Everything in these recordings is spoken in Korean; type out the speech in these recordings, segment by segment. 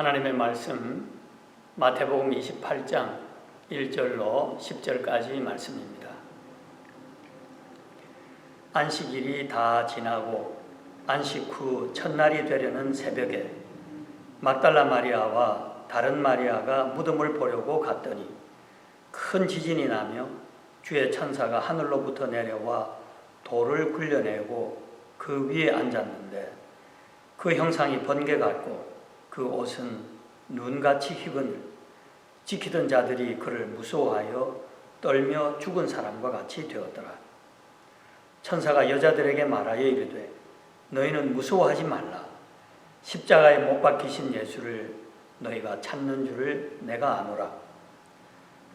하나님의 말씀 마태복음 28장 1절로 10절까지 말씀입니다. 안식일이 다 지나고 안식 후 첫날이 되려는 새벽에 막달라 마리아와 다른 마리아가 무덤을 보려고 갔더니 큰 지진이 나며 주의 천사가 하늘로부터 내려와 돌을 굴려내고 그 위에 앉았는데 그 형상이 번개 같고 그 옷은 눈같이 희거늘 지키던 자들이 그를 무서워하여 떨며 죽은 사람과 같이 되었더라. 천사가 여자들에게 말하여 이르되 너희는 무서워하지 말라. 십자가에 못 박히신 예수를 너희가 찾는 줄을 내가 아노라.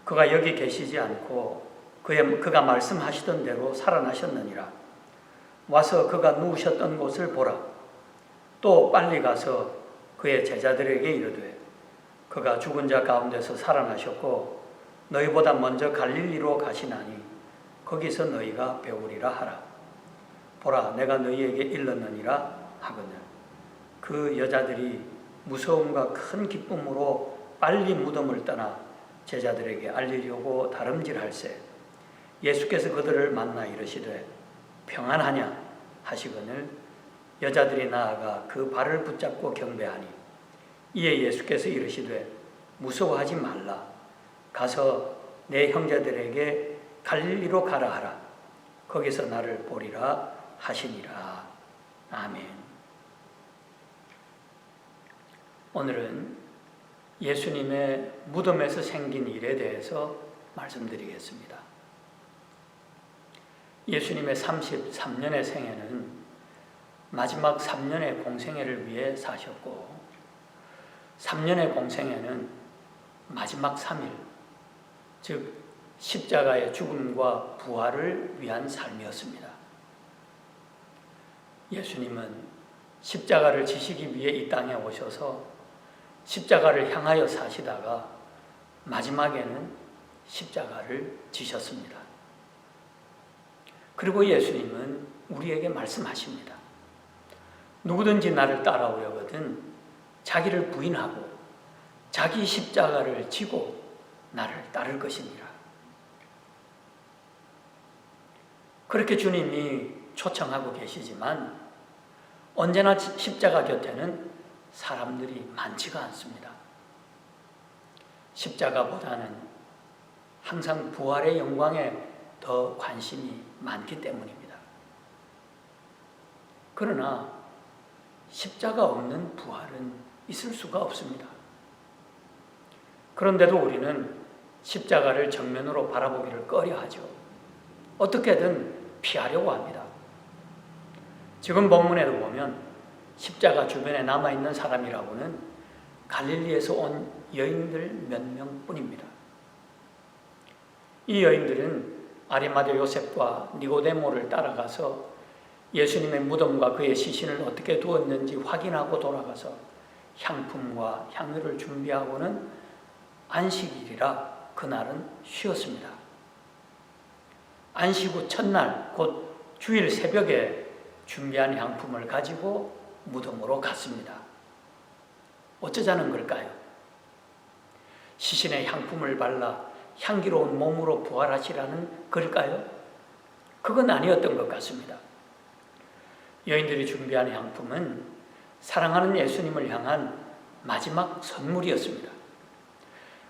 그가 여기 계시지 않고 그가 말씀하시던 대로 살아나셨느니라. 와서 그가 누우셨던 곳을 보라. 또 빨리 가서 그의 제자들에게 이르되 그가 죽은 자 가운데서 살아나셨고 너희보다 먼저 갈릴리로 가시나니 거기서 너희가 배우리라 하라. 보라, 내가 너희에게 일렀느니라 하거늘. 그 여자들이 무서움과 큰 기쁨으로 빨리 무덤을 떠나 제자들에게 알리려고 다름질할세 예수께서 그들을 만나 이르시되 평안하냐 하시거늘 여자들이 나아가 그 발을 붙잡고 경배하니 이에 예수께서 이르시되 무서워하지 말라. 가서 내 형제들에게 갈릴리로 가라 하라. 거기서 나를 보리라 하시니라. 아멘. 오늘은 예수님의 무덤에서 생긴 일에 대해서 말씀드리겠습니다. 예수님의 33년의 생애는 마지막 3년의 공생애를 위해 사셨고 3년의 공생애는 마지막 3일, 즉 십자가의 죽음과 부활을 위한 삶이었습니다. 예수님은 십자가를 지시기 위해 이 땅에 오셔서 십자가를 향하여 사시다가 마지막에는 십자가를 지셨습니다. 그리고 예수님은 우리에게 말씀하십니다. 누구든지 나를 따라오려거든 자기를 부인하고 자기 십자가를 지고 나를 따를 것이니라. 그렇게 주님이 초청하고 계시지만 언제나 십자가 곁에는 사람들이 많지가 않습니다. 십자가보다는 항상 부활의 영광에 더 관심이 많기 때문입니다. 그러나 십자가 없는 부활은 있을 수가 없습니다. 그런데도 우리는 십자가를 정면으로 바라보기를 꺼려하죠. 어떻게든 피하려고 합니다. 지금 본문에도 보면 십자가 주변에 남아있는 사람이라고는 갈릴리에서 온 여인들 몇 명뿐입니다. 이 여인들은 아리마대 요셉과 니고데모를 따라가서 예수님의 무덤과 그의 시신을 어떻게 두었는지 확인하고 돌아가서 향품과 향유를 준비하고는 안식일이라 그날은 쉬었습니다. 안식 후 첫날 곧 주일 새벽에 준비한 향품을 가지고 무덤으로 갔습니다. 어쩌자는 걸까요? 시신에 향품을 발라 향기로운 몸으로 부활하시라는 걸까요? 그건 아니었던 것 같습니다. 여인들이 준비한 향품은 사랑하는 예수님을 향한 마지막 선물이었습니다.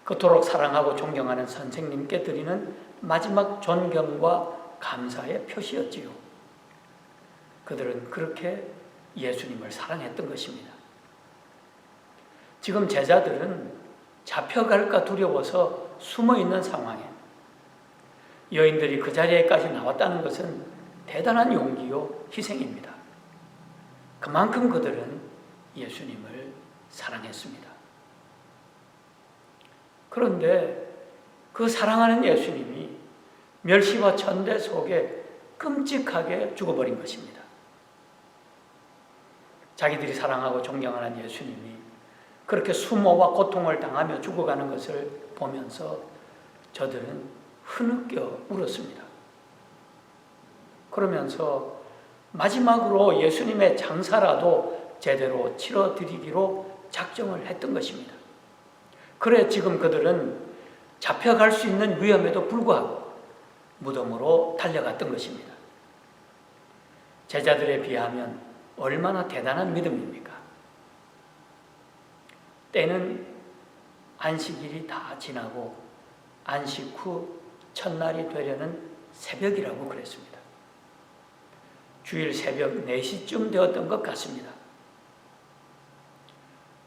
그토록 사랑하고 존경하는 선생님께 드리는 마지막 존경과 감사의 표시였지요. 그들은 그렇게 예수님을 사랑했던 것입니다. 지금 제자들은 잡혀갈까 두려워서 숨어있는 상황에 여인들이 그 자리에까지 나왔다는 것은 대단한 용기요 희생입니다. 그만큼 그들은 예수님을 사랑했습니다. 그런데 그 사랑하는 예수님이 멸시와 천대 속에 끔찍하게 죽어버린 것입니다. 자기들이 사랑하고 존경하는 예수님이 그렇게 수모와 고통을 당하며 죽어가는 것을 보면서 저들은 흐느껴 울었습니다. 그러면서 마지막으로 예수님의 장사라도 제대로 치러드리기로 작정을 했던 것입니다. 그래 지금 그들은 잡혀갈 수 있는 위험에도 불구하고 무덤으로 달려갔던 것입니다. 제자들에 비하면 얼마나 대단한 믿음입니까? 때는 안식일이 다 지나고 안식 후 첫날이 되려는 새벽이라고 그랬습니다. 주일 새벽 4시쯤 되었던 것 같습니다.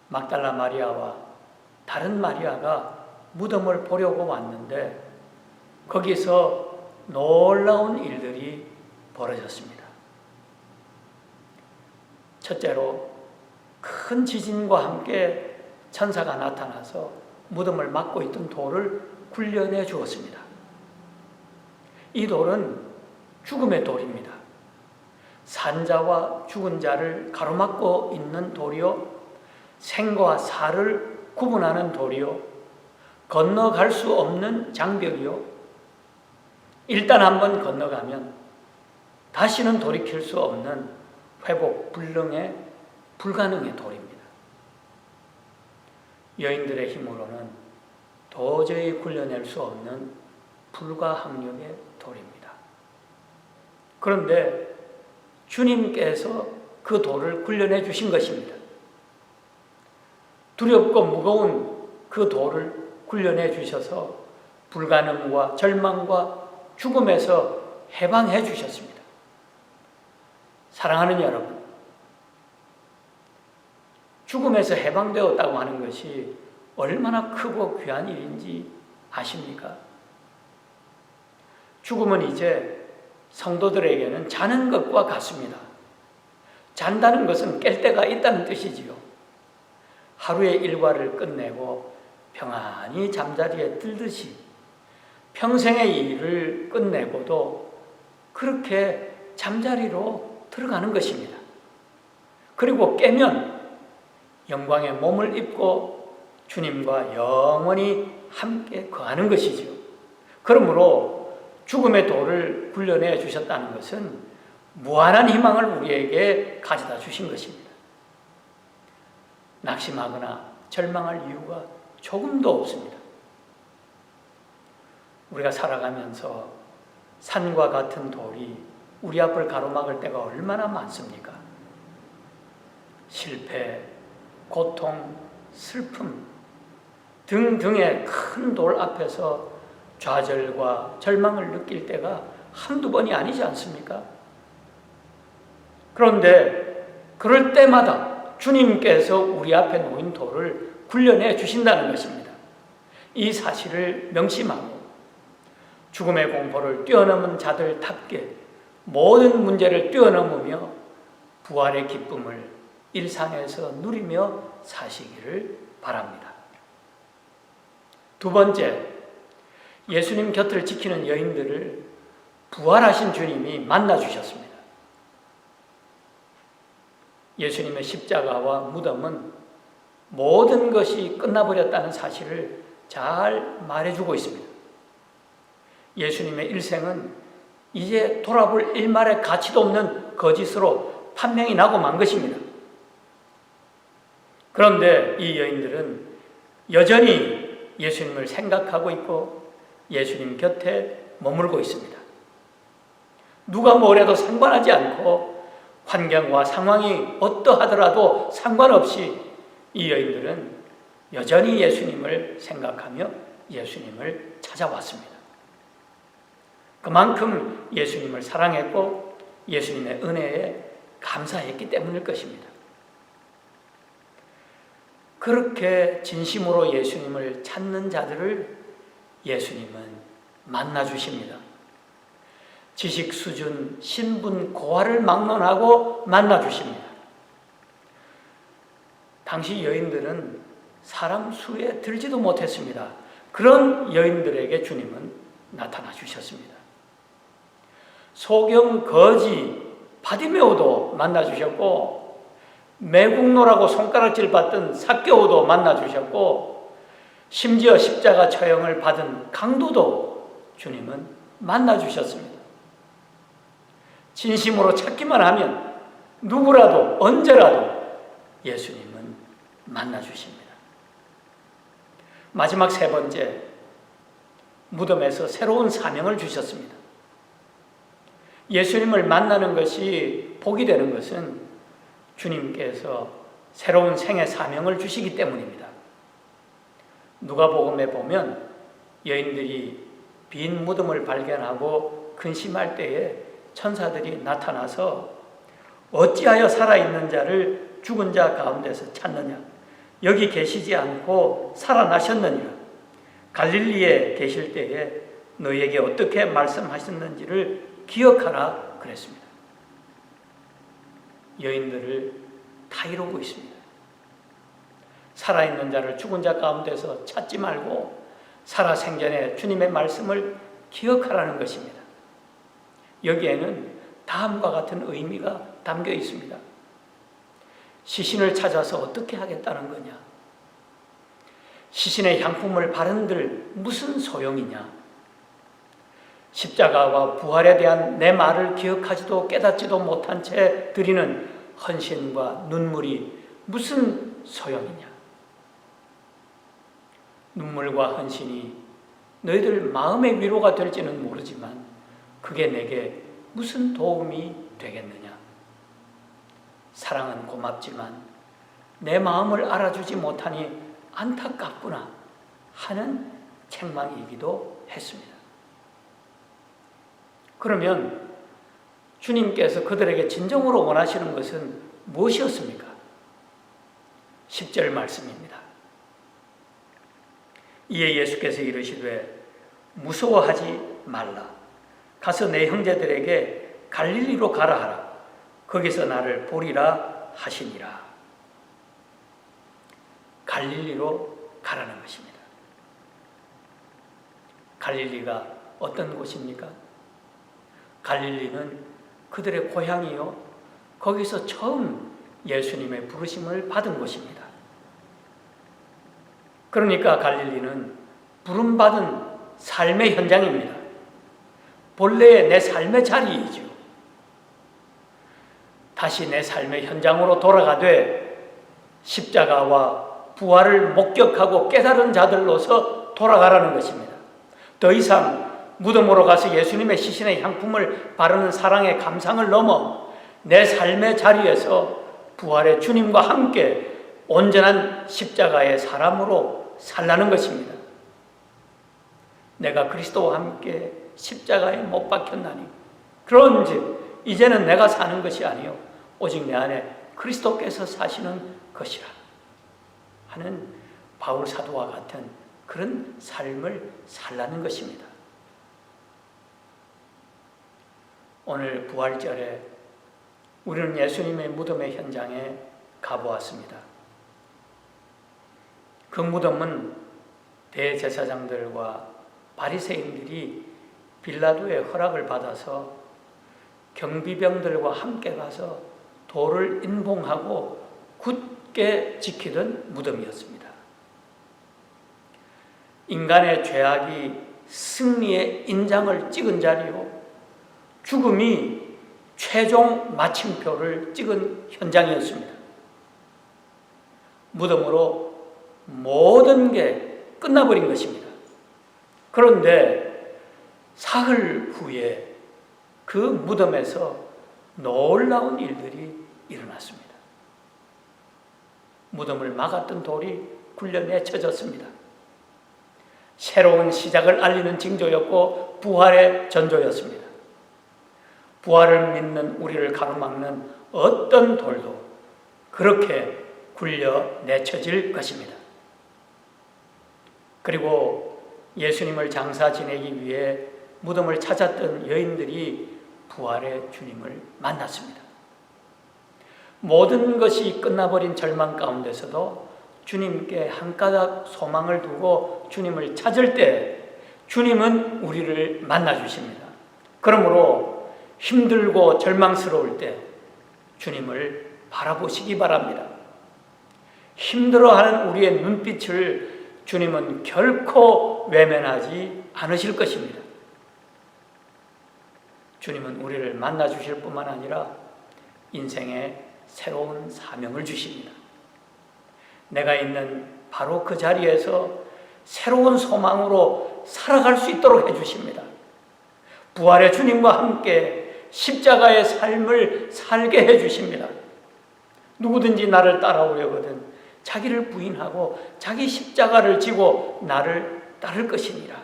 막달라 마리아와 다른 마리아가 무덤을 보려고 왔는데 거기서 놀라운 일들이 벌어졌습니다. 첫째로 큰 지진과 함께 천사가 나타나서 무덤을 막고 있던 돌을 굴려내 주었습니다. 이 돌은 죽음의 돌입니다. 산자와 죽은 자를 가로막고 있는 돌이요, 생과 사를 구분하는 돌이요, 건너갈 수 없는 장벽이요, 일단 한번 건너가면 다시는 돌이킬 수 없는 회복 불가능의 돌입니다. 여인들의 힘으로는 도저히 굴려낼 수 없는 불가항력의 돌입니다. 그런데 주님께서 그 돌을 굴려내 주신 것입니다. 두렵고 무거운 그 돌을 굴려내 주셔서 불가능과 절망과 죽음에서 해방해 주셨습니다. 사랑하는 여러분, 죽음에서 해방되었다고 하는 것이 얼마나 크고 귀한 일인지 아십니까? 죽음은 이제 성도들에게는 자는 것과 같습니다. 잔다는 것은 깰 때가 있다는 뜻이지요. 하루의 일과를 끝내고 평안히 잠자리에 들듯이 평생의 일을 끝내고도 그렇게 잠자리로 들어가는 것입니다. 그리고 깨면 영광의 몸을 입고 주님과 영원히 함께 거하는 것이죠. 그러므로 죽음의 도를 굴려내 주셨다는 것은 무한한 희망을 우리에게 가져다 주신 것입니다. 낙심하거나 절망할 이유가 조금도 없습니다. 우리가 살아가면서 산과 같은 돌이 우리 앞을 가로막을 때가 얼마나 많습니까? 실패, 고통, 슬픔 등등의 큰 돌 앞에서 좌절과 절망을 느낄 때가 한두 번이 아니지 않습니까? 그런데 그럴 때마다 주님께서 우리 앞에 놓인 돌을 굴려내 주신다는 것입니다. 이 사실을 명심하고 죽음의 공포를 뛰어넘은 자들답게 모든 문제를 뛰어넘으며 부활의 기쁨을 일상에서 누리며 사시기를 바랍니다. 두 번째, 예수님 곁을 지키는 여인들을 부활하신 주님이 만나주셨습니다. 예수님의 십자가와 무덤은 모든 것이 끝나버렸다는 사실을 잘 말해주고 있습니다. 예수님의 일생은 이제 돌아볼 일말의 가치도 없는 거짓으로 판명이 나고 만 것입니다. 그런데 이 여인들은 여전히 예수님을 생각하고 있고 예수님 곁에 머물고 있습니다. 누가 뭐래도 상관하지 않고 환경과 상황이 어떠하더라도 상관없이 이 여인들은 여전히 예수님을 생각하며 예수님을 찾아왔습니다. 그만큼 예수님을 사랑했고 예수님의 은혜에 감사했기 때문일 것입니다. 그렇게 진심으로 예수님을 찾는 자들을 예수님은 만나주십니다. 지식 수준, 신분, 고하를 막론하고 만나주십니다. 당시 여인들은 사람 수에 들지도 못했습니다. 그런 여인들에게 주님은 나타나 주셨습니다. 소경, 거지, 바디메오도 만나주셨고 매국노라고 손가락질 받던 삭개오도 만나주셨고 심지어 십자가 처형을 받은 강도도 주님은 만나주셨습니다. 진심으로 찾기만 하면 누구라도 언제라도 예수님은 만나주십니다. 마지막 세 번째, 무덤에서 새로운 사명을 주셨습니다. 예수님을 만나는 것이 복이 되는 것은 주님께서 새로운 생의 사명을 주시기 때문입니다. 누가복음에 보면 여인들이 빈 무덤을 발견하고 근심할 때에 천사들이 나타나서 어찌하여 살아있는 자를 죽은 자 가운데서 찾느냐? 여기 계시지 않고 살아나셨느니라. 갈릴리에 계실 때에 너희에게 어떻게 말씀하셨는지를 기억하라 그랬습니다. 여인들을 다 이루고 있습니다. 살아있는 자를 죽은 자 가운데서 찾지 말고 살아생전에 주님의 말씀을 기억하라는 것입니다. 여기에는 다음과 같은 의미가 담겨 있습니다. 시신을 찾아서 어떻게 하겠다는 거냐? 시신의 향품을 바른들 무슨 소용이냐? 십자가와 부활에 대한 내 말을 기억하지도 깨닫지도 못한 채 드리는 헌신과 눈물이 무슨 소용이냐? 눈물과 헌신이 너희들 마음의 위로가 될지는 모르지만 그게 내게 무슨 도움이 되겠느냐? 사랑은 고맙지만 내 마음을 알아주지 못하니 안타깝구나 하는 책망이기도 했습니다. 그러면 주님께서 그들에게 진정으로 원하시는 것은 무엇이었습니까? 10절 말씀입니다. 이에 예수께서 이르시되 무서워하지 말라. 가서 내 형제들에게 갈릴리로 가라 하라. 거기서 나를 보리라 하시니라. 갈릴리로 가라는 것입니다. 갈릴리가 어떤 곳입니까? 갈릴리는 그들의 고향이요, 거기서 처음 예수님의 부르심을 받은 곳입니다. 그러니까 갈릴리는 부름받은 삶의 현장입니다. 본래의 내 삶의 자리이죠. 다시 내 삶의 현장으로 돌아가되 십자가와 부활을 목격하고 깨달은 자들로서 돌아가라는 것입니다. 더 이상 무덤으로 가서 예수님의 시신의 향품을 바르는 사랑의 감상을 넘어 내 삶의 자리에서 부활의 주님과 함께 온전한 십자가의 사람으로 살라는 것입니다. 내가 그리스도와 함께 십자가에 못 박혔나니 그런즉 이제는 내가 사는 것이 아니요 오직 내 안에 그리스도께서 사시는 것이라 하는 바울 사도와 같은 그런 삶을 살라는 것입니다. 오늘 부활절에 우리는 예수님의 무덤의 현장에 가보았습니다. 그 무덤은 대제사장들과 바리새인들이 빌라도의 허락을 받아서 경비병들과 함께 가서 돌을 인봉하고 굳게 지키던 무덤이었습니다. 인간의 죄악이 승리의 인장을 찍은 자리요, 죽음이 최종 마침표를 찍은 현장이었습니다. 무덤으로 모든 게 끝나버린 것입니다. 그런데 사흘 후에 그 무덤에서 놀라운 일들이 일어났습니다. 무덤을 막았던 돌이 굴려 내쳐졌습니다. 새로운 시작을 알리는 징조였고 부활의 전조였습니다. 부활을 믿는 우리를 가로막는 어떤 돌도 그렇게 굴려 내쳐질 것입니다. 그리고 예수님을 장사 지내기 위해 무덤을 찾았던 여인들이 부활의 주님을 만났습니다. 모든 것이 끝나버린 절망 가운데서도 주님께 한 가닥 소망을 두고 주님을 찾을 때 주님은 우리를 만나주십니다. 그러므로 힘들고 절망스러울 때 주님을 바라보시기 바랍니다. 힘들어하는 우리의 눈빛을 주님은 결코 외면하지 않으실 것입니다. 주님은 우리를 만나주실 뿐만 아니라 인생에 새로운 사명을 주십니다. 내가 있는 바로 그 자리에서 새로운 소망으로 살아갈 수 있도록 해주십니다. 부활의 주님과 함께 십자가의 삶을 살게 해주십니다. 누구든지 나를 따라오려거든 자기를 부인하고 자기 십자가를 지고 나를 따를 것이니라.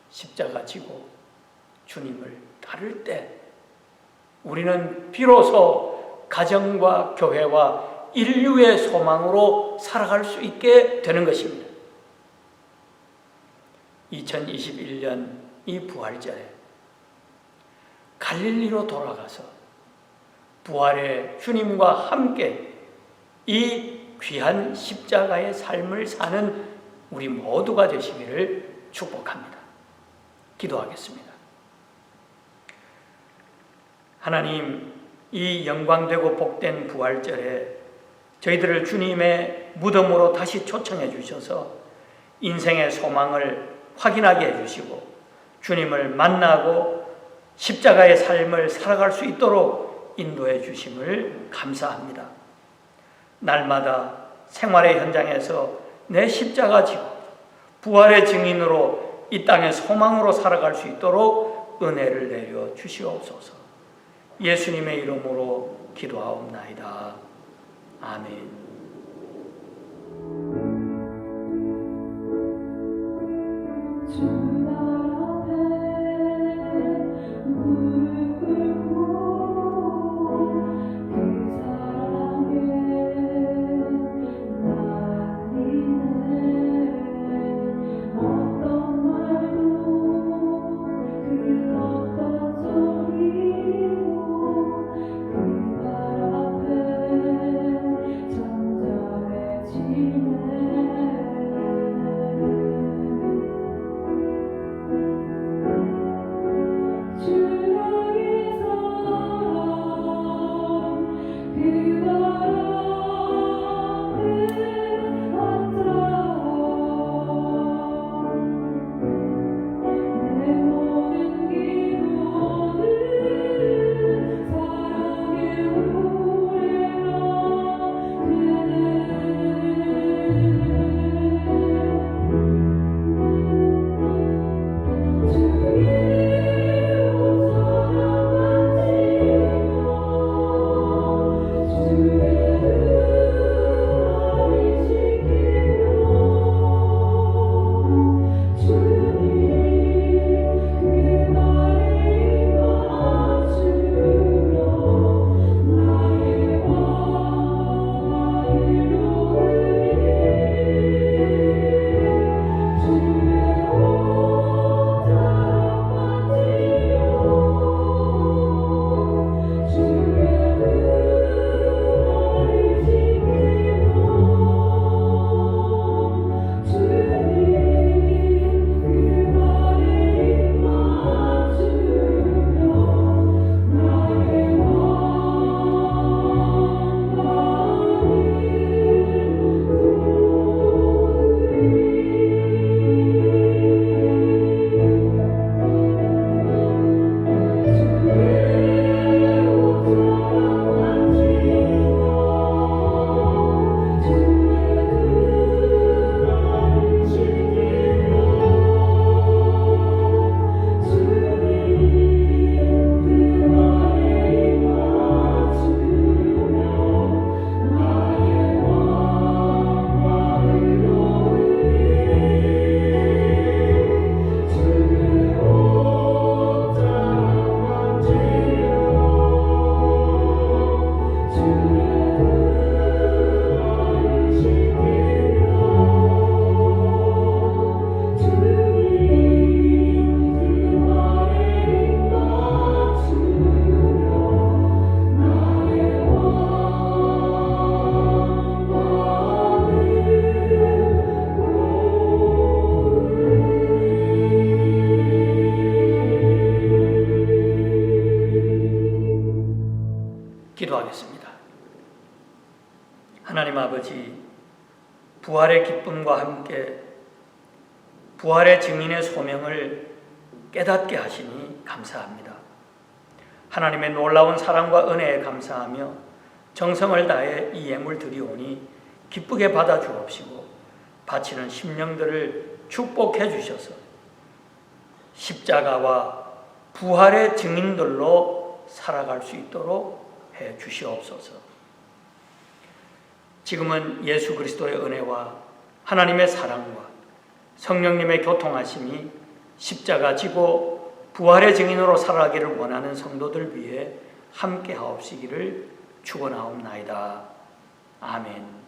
십자가 지고 주님을 따를 때 우리는 비로소 가정과 교회와 인류의 소망으로 살아갈 수 있게 되는 것입니다. 2021년 이 부활절에 갈릴리로 돌아가서 부활의 주님과 함께 이 귀한 십자가의 삶을 사는 우리 모두가 되시기를 축복합니다. 기도하겠습니다. 하나님, 이 영광되고 복된 부활절에 저희들을 주님의 무덤으로 다시 초청해 주셔서 인생의 소망을 확인하게 해주시고 주님을 만나고 십자가의 삶을 살아갈 수 있도록 인도해 주심을 감사합니다. 날마다 생활의 현장에서 내 십자가 지고 부활의 증인으로 이 땅의 소망으로 살아갈 수 있도록 은혜를 내려 주시옵소서. 예수님의 이름으로 기도하옵나이다. 아멘. 부활의 기쁨과 함께 부활의 증인의 소명을 깨닫게 하시니 감사합니다. 하나님의 놀라운 사랑과 은혜에 감사하며 정성을 다해 이 예물 드리오니 기쁘게 받아 주옵시고 바치는 심령들을 축복해 주셔서 십자가와 부활의 증인들로 살아갈 수 있도록 해 주시옵소서. 지금은 예수 그리스도의 은혜와 하나님의 사랑과 성령님의 교통하심이 십자가 지고 부활의 증인으로 살아가기를 원하는 성도들 위해 함께 하옵시기를 축원하옵나이다. 아멘.